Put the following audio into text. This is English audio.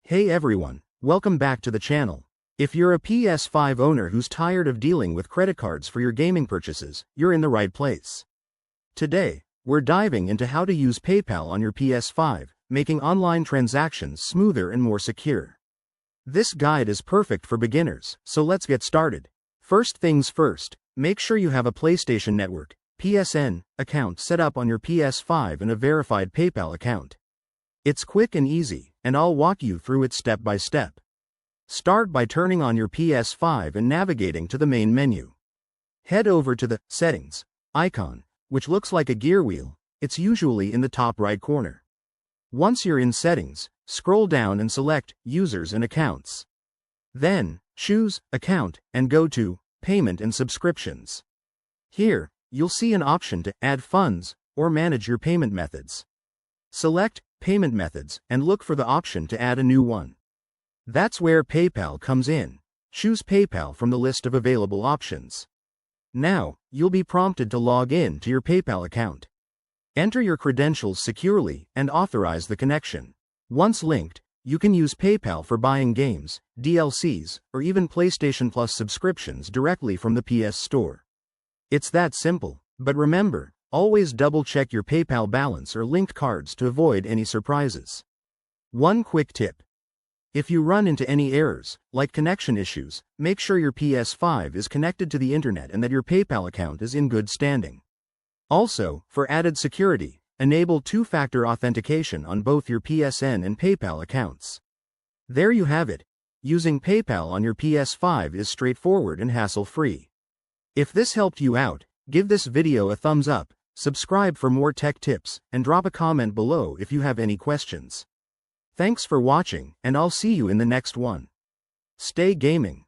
Hey everyone, welcome back to the channel. If you're a PS5 owner who's tired of dealing with credit cards for your gaming purchases, you're in the right place. Today, we're diving into how to use PayPal on your PS5, making online transactions smoother and more secure. This guide is perfect for beginners, so let's get started. First things first, make sure you have a PlayStation Network (PSN) account set up on your PS5 and a verified PayPal account. It's quick and easy, and I'll walk you through it step by step. Start by turning on your PS5 and navigating to the main menu. Head over to the Settings icon, which looks like a gear wheel. It's usually in the top right corner. Once you're in Settings, scroll down and select Users and Accounts. Then, choose Account and go to Payment and Subscriptions. Here, you'll see an option to add funds or manage your payment methods. Select Payment Methods and look for the option to add a new one. That's where PayPal comes in. Choose PayPal from the list of available options. Now, you'll be prompted to log in to your PayPal account. Enter your credentials securely and authorize the connection. Once linked, you can use PayPal for buying games, DLCs, or even PlayStation Plus subscriptions directly from the PS Store. It's that simple, but remember, always double-check your PayPal balance or linked cards to avoid any surprises. One quick tip. If you run into any errors, like connection issues, make sure your PS5 is connected to the internet and that your PayPal account is in good standing. Also, for added security, enable two-factor authentication on both your PSN and PayPal accounts. There you have it. Using PayPal on your PS5 is straightforward and hassle-free. If this helped you out, give this video a thumbs up, subscribe for more tech tips, and drop a comment below if you have any questions. Thanks for watching, and I'll see you in the next one. Stay gaming.